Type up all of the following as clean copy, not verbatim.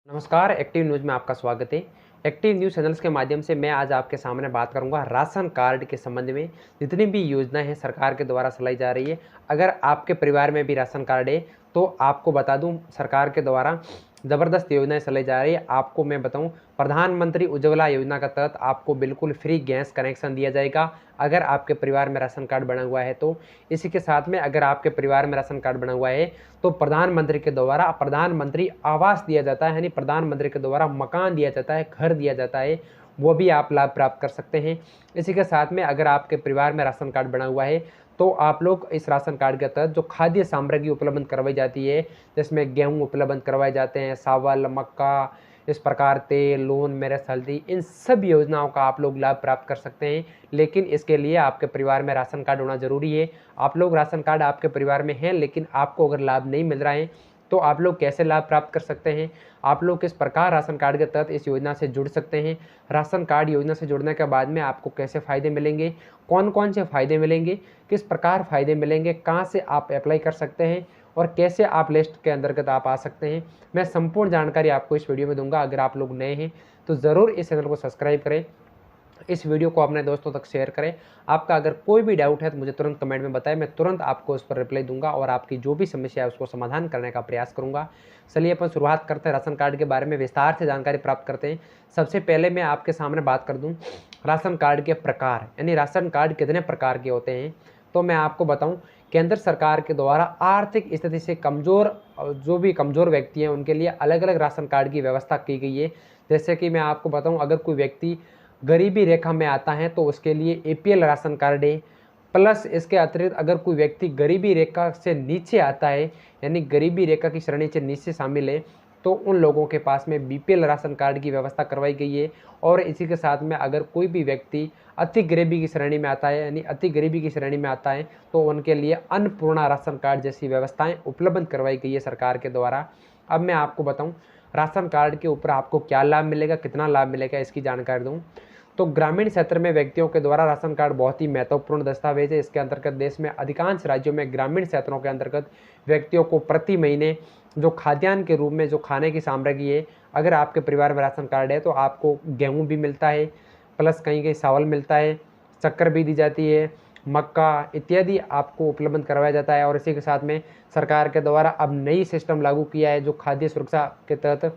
नमस्कार, active news में आपका स्वागत है। एक्टिव न्यूज़ चैनल्स के माध्यम से मैं आज आपके सामने बात करूंगा राशन कार्ड के संबंध में। जितनी भी योजनाएं हैं सरकार के द्वारा चलाई जा रही है, अगर आपके परिवार में भी राशन कार्ड है तो आपको बता दूं, सरकार के द्वारा ज़बरदस्त योजनाएं चलाई जा रही है। आपको मैं बताऊं, प्रधानमंत्री उज्ज्वला योजना के तहत आपको बिल्कुल फ्री गैस कनेक्शन दिया जाएगा अगर आपके परिवार में राशन कार्ड बना हुआ है तो। इसी के साथ में अगर आपके परिवार में राशन कार्ड बना हुआ है तो प्रधानमंत्री के द्वारा प्रधानमंत्री आवास दिया जाता है, यानी प्रधानमंत्री के द्वारा मकान दिया जाता है, घर दिया जाता है, वो भी आप लाभ प्राप्त कर सकते हैं। इसी के साथ में अगर आपके परिवार में राशन कार्ड बना हुआ है तो आप लोग इस राशन कार्ड के तहत जो खाद्य सामग्री उपलब्ध करवाई जाती है, जिसमें गेहूँ उपलब्ध करवाए जाते हैं, चावल, मक्का, इस प्रकार तेल, लून, मिर्च, हल्दी, इन सब योजनाओं का आप लोग लाभ प्राप्त कर सकते हैं। लेकिन इसके लिए आपके परिवार में राशन कार्ड होना ज़रूरी है। आप लोग राशन कार्ड आपके परिवार में है लेकिन आपको अगर लाभ नहीं मिल रहा है तो आप लोग कैसे लाभ प्राप्त कर सकते हैं? आप लोग किस प्रकार राशन कार्ड के तहत इस योजना से जुड़ सकते हैं? राशन कार्ड योजना से जुड़ने के बाद में आपको कैसे फ़ायदे मिलेंगे? कौन कौन से फ़ायदे मिलेंगे? किस प्रकार फ़ायदे मिलेंगे? कहाँ से आप अप्लाई कर सकते हैं और कैसे आप लिस्ट के अंतर्गत आप आ सकते हैं? मैं संपूर्ण जानकारी आपको इस वीडियो में दूंगा। अगर आप लोग नए हैं तो ज़रूर इस चैनल को सब्सक्राइब करें, इस वीडियो को अपने दोस्तों तक शेयर करें। आपका अगर कोई भी डाउट है तो मुझे तुरंत कमेंट में बताएं, मैं तुरंत आपको उस पर रिप्लाई दूंगा और आपकी जो भी समस्या है उसको समाधान करने का प्रयास करूंगा। चलिए अपन शुरुआत करते हैं, राशन कार्ड के बारे में विस्तार से जानकारी प्राप्त करते हैं। सबसे पहले मैं आपके सामने बात कर दूं राशन कार्ड के प्रकार, यानी राशन कार्ड कितने प्रकार के होते हैं। तो मैं आपको बताऊं, केंद्र सरकार के द्वारा आर्थिक स्थिति से कमज़ोर जो भी कमज़ोर व्यक्ति हैं उनके लिए अलग अलग राशन कार्ड की व्यवस्था की गई है। जैसे कि मैं आपको बताऊं, अगर कोई व्यक्ति गरीबी रेखा में आता है तो उसके लिए एपीएल राशन कार्ड है। प्लस इसके अतिरिक्त अगर कोई व्यक्ति गरीबी रेखा से नीचे आता है, यानी गरीबी रेखा की श्रेणी से नीचे शामिल है, तो उन लोगों के पास में बीपीएल राशन कार्ड की व्यवस्था करवाई गई है। और इसी के साथ में अगर कोई भी व्यक्ति अति गरीबी की श्रेणी में आता है, यानी अति गरीबी की श्रेणी में आता है, तो उनके लिए अन्नपूर्णा राशन कार्ड जैसी व्यवस्थाएं उपलब्ध करवाई गई है सरकार के द्वारा। अब मैं आपको बताऊं राशन कार्ड के ऊपर आपको क्या लाभ मिलेगा, कितना लाभ मिलेगा, इसकी जानकारी दूं। तो ग्रामीण क्षेत्र में व्यक्तियों के द्वारा राशन कार्ड बहुत ही महत्वपूर्ण दस्तावेज है। इसके अंतर्गत देश में अधिकांश राज्यों में ग्रामीण क्षेत्रों के अंतर्गत व्यक्तियों को प्रति महीने जो खाद्यान्न के रूप में जो खाने की सामग्री है, अगर आपके परिवार में राशन कार्ड है तो आपको गेहूँ भी मिलता है, प्लस कहीं कहीं चावल मिलता है, शक्कर भी दी जाती है, मक्का इत्यादि आपको उपलब्ध करवाया जाता है। और इसी के साथ में सरकार के द्वारा अब नई सिस्टम लागू किया है जो खाद्य सुरक्षा के तहत,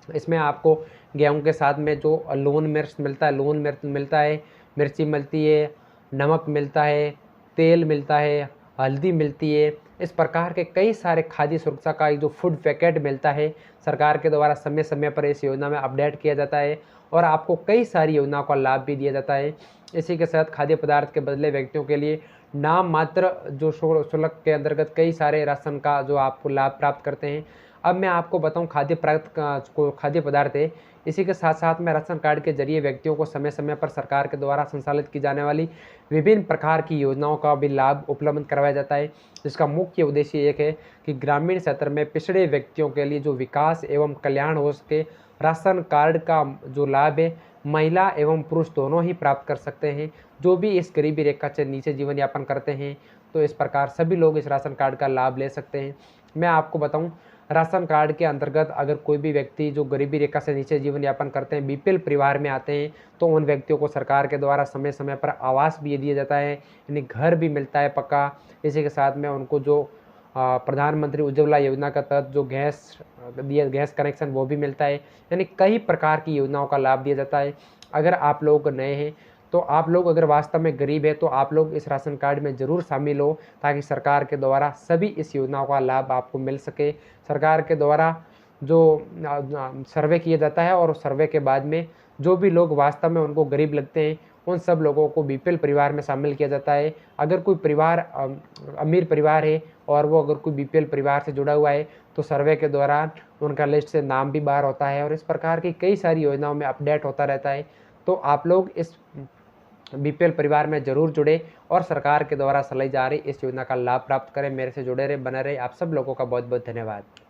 इसमें आपको गेहूं के साथ में जो लून मिर्च मिलता है, लून मिर्च मिलता है, मिर्ची मिलती है, नमक मिलता है, तेल मिलता है, हल्दी मिलती है। इस प्रकार के कई सारे खाद्य सुरक्षा का जो फूड पैकेट मिलता है, सरकार के द्वारा समय समय पर इस योजना में अपडेट किया जाता है और आपको कई सारी योजनाओं का लाभ भी दिया जाता है। इसी के साथ खाद्य पदार्थ के बदले व्यक्तियों के लिए नाम मात्र जो शुल्क के अंतर्गत कई सारे राशन का जो आपको लाभ प्राप्त करते हैं। अब मैं आपको बताऊं खाद्य पदार्थ है, इसी के साथ साथ में राशन कार्ड के जरिए व्यक्तियों को समय समय पर सरकार के द्वारा संचालित की जाने वाली विभिन्न प्रकार की योजनाओं का भी लाभ उपलब्ध करवाया जाता है। जिसका मुख्य उद्देश्य एक है कि ग्रामीण क्षेत्र में पिछड़े व्यक्तियों के लिए जो विकास एवं कल्याण हो सके। राशन कार्ड का जो लाभ है महिला एवं पुरुष दोनों ही प्राप्त कर सकते हैं, जो भी इस गरीबी रेखा से नीचे जीवन यापन करते हैं। तो इस प्रकार सभी लोग इस राशन कार्ड का लाभ ले सकते हैं। मैं आपको बताऊं, राशन कार्ड के अंतर्गत अगर कोई भी व्यक्ति जो गरीबी रेखा से नीचे जीवन यापन करते हैं, बीपीएल परिवार में आते हैं, तो उन व्यक्तियों को सरकार के द्वारा समय समय पर आवास भी दिया जाता है, यानी घर भी मिलता है पक्का। इसी के साथ में उनको जो प्रधानमंत्री उज्ज्वला योजना के तहत जो गैस कनेक्शन वो भी मिलता है, यानी कई प्रकार की योजनाओं का लाभ दिया जाता है। अगर आप लोग नए हैं तो आप लोग अगर वास्तव में गरीब है तो आप लोग इस राशन कार्ड में ज़रूर शामिल हो, ताकि सरकार के द्वारा सभी इस योजनाओं का लाभ आपको मिल सके। सरकार के द्वारा जो सर्वे किया जाता है और सर्वे के बाद में जो भी लोग वास्तव में उनको गरीब लगते हैं उन सब लोगों को बीपीएल परिवार में शामिल किया जाता है। अगर कोई परिवार अमीर परिवार है और वो अगर कोई बीपीएल परिवार से जुड़ा हुआ है तो सर्वे के दौरान उनका लिस्ट से नाम भी बाहर होता है और इस प्रकार की कई सारी योजनाओं में अपडेट होता रहता है। तो आप लोग इस बीपीएल परिवार में जरूर जुड़े और सरकार के द्वारा चलाई जा रही इस योजना का लाभ प्राप्त करें। मेरे से जुड़े रहे, बने रहे। आप सब लोगों का बहुत बहुत धन्यवाद।